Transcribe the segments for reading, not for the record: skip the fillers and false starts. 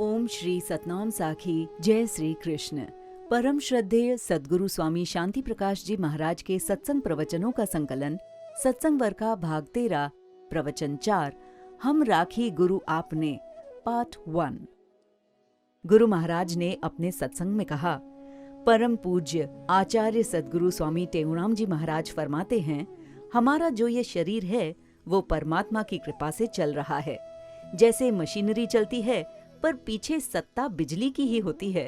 ओम श्री सतनाम साखी। जय श्री कृष्ण। परम श्रद्धेय सद्गुरु स्वामी शांति प्रकाश जी महाराज के सत्संग प्रवचनों का संकलन, सत्संग वर्ग का भाग 13, प्रवचन 4, हम राखी गुरु आपने, पार्ट 1। गुरु महाराज ने अपने सत्संग में कहा, परम पूज्य आचार्य सद्गुरु स्वामी टेऊराम जी महाराज फरमाते हैं, हमारा जो ये शरीर है वो परमात्मा की कृपा से चल रहा है। जैसे मशीनरी चलती है पर पीछे सत्ता बिजली की ही होती है।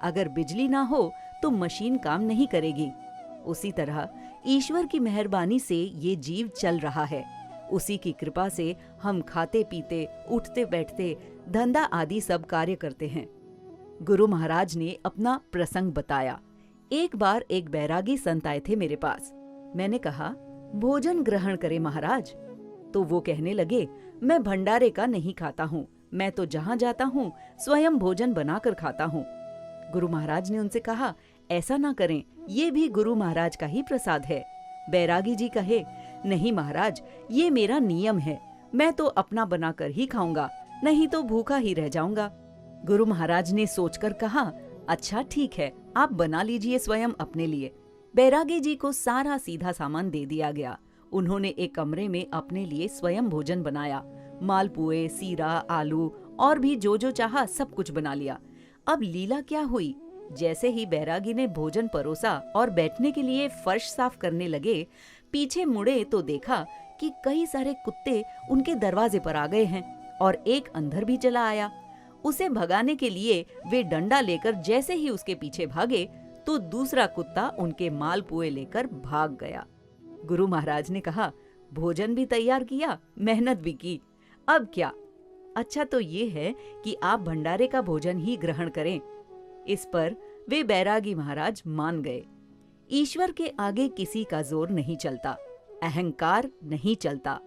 अगर बिजली ना हो तो मशीन काम नहीं करेगी। उसी तरह ईश्वर की मेहरबानी से ये जीव चल रहा है। उसी की कृपा से हम खाते पीते, उठते बैठते, धंधा आदि सब कार्य करते हैं। गुरु महाराज ने अपना प्रसंग बताया। एक बार एक बैरागी संत आए थे मेरे पास। मैंने कहा, भोजन ग्रहण करें महाराज। तो वो कहने लगे, मैं भंडारे का नहीं खाता हूँ, मैं तो जहाँ जाता हूँ स्वयं भोजन बनाकर खाता हूँ। गुरु महाराज ने उनसे कहा, ऐसा ना करें, ये भी गुरु महाराज का ही प्रसाद है। बैरागी जी कहे, नहीं महाराज, ये मेरा नियम है, मैं तो अपना बनाकर ही खाऊंगा, नहीं तो भूखा ही रह जाऊंगा। गुरु महाराज ने सोचकर कहा, अच्छा ठीक है, आप बना लीजिए स्वयं अपने लिए। बैरागी जी को सारा सीधा सामान दे दिया गया। उन्होंने एक कमरे में अपने लिए स्वयं भोजन बनाया। मालपुए, सीरा, आलू और भी जो चाहा सब कुछ बना लिया। अब लीला क्या हुई, जैसे ही बैरागी ने भोजन परोसा और बैठने के लिए फर्श साफ करने लगे, पीछे मुड़े तो देखा कि कई सारे कुत्ते उनके दरवाजे पर आ गए हैं और एक अंदर भी चला आया। उसे भगाने के लिए वे डंडा लेकर जैसे ही उसके पीछे भागे तो दूसरा कुत्ता उनके मालपुए लेकर भाग गया। गुरु महाराज ने कहा, भोजन भी तैयार किया, मेहनत भी की, अब क्या? अच्छा तो ये है कि आप भंडारे का भोजन ही ग्रहण करें। इस पर वे बैरागी महाराज मान गए। ईश्वर के आगे किसी का जोर नहीं चलता, अहंकार नहीं चलता,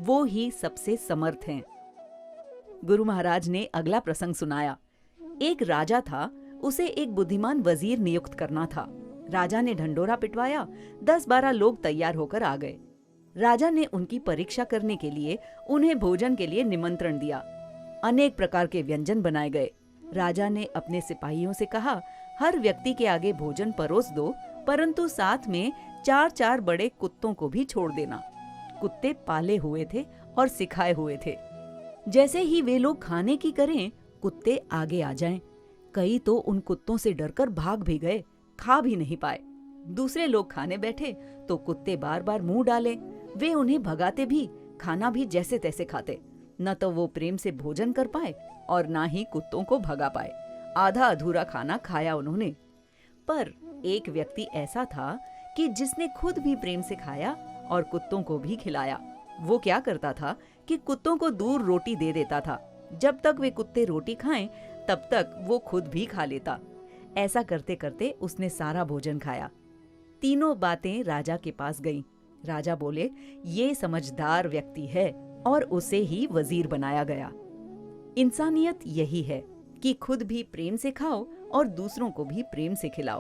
वो ही सबसे समर्थ हैं। गुरु महाराज ने अगला प्रसंग सुनाया। एक राजा था, उसे एक बुद्धिमान वजीर नियुक्त करना था। राजा ने ढंडोरा पिटवाया, 10-12 लोग तैयार होकर आ गए। राजा ने उनकी परीक्षा करने के लिए उन्हें भोजन के लिए निमंत्रण दिया। अनेक प्रकार के व्यंजन बनाए गए। राजा ने अपने सिपाहियों से कहा, हर व्यक्ति के आगे भोजन परोस दो, परंतु साथ में 4-4 बड़े कुत्तों को भी छोड़ देना। कुत्ते पाले हुए थे और सिखाए हुए थे। जैसे ही वे लोग खाने की करें, कुत्ते आगे आ जाएं। कई तो उन कुत्तों से डरकर भाग भी गए, खा भी नहीं पाए। दूसरे लोग खाने बैठे तो कुत्ते बार बार मुंह डाले। वे उन्हें भगाते भी, खाना भी जैसे तैसे खाते। न तो वो प्रेम से भोजन कर पाए और ना ही कुत्तों को भगा पाए। आधा अधूरा खाना खाया उन्होंने। पर एक व्यक्ति ऐसा था कि जिसने खुद भी प्रेम से खाया और कुत्तों को भी खिलाया। वो क्या करता था कि कुत्तों को दूर रोटी दे देता था। जब तक वे कुत्ते रोटी खाएं, तब तक वो खुद भी खा लेता। ऐसा करते करते उसने सारा भोजन खाया। तीनों बातें राजा के पास गईं। राजा बोले, ये समझदार व्यक्ति है, और उसे ही वजीर बनाया गया। इंसानियत यही है कि खुद भी प्रेम से खाओ और दूसरों को भी प्रेम से खिलाओ।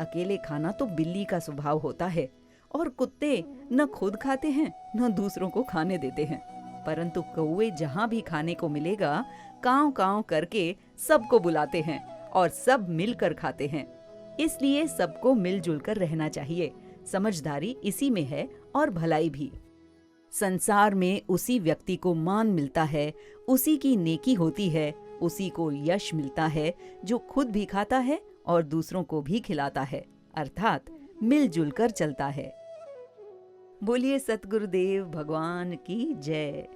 अकेले खाना तो बिल्ली का स्वभाव होता है, और कुत्ते न खुद खाते हैं न दूसरों को खाने देते हैं। परंतु कौवे जहाँ भी खाने को मिलेगा, कांव कांव करके सबको बुलाते हैं और सब मिलकर खाते हैं। इसलिए सबको मिलजुल कर रहना चाहिए। समझदारी इसी में है और भलाई भी। संसार में उसी व्यक्ति को मान मिलता है, उसी की नेकी होती है, उसी को यश मिलता है जो खुद भी खाता है और दूसरों को भी खिलाता है, अर्थात मिलजुल कर चलता है। बोलिए सतगुरुदेव भगवान की जय।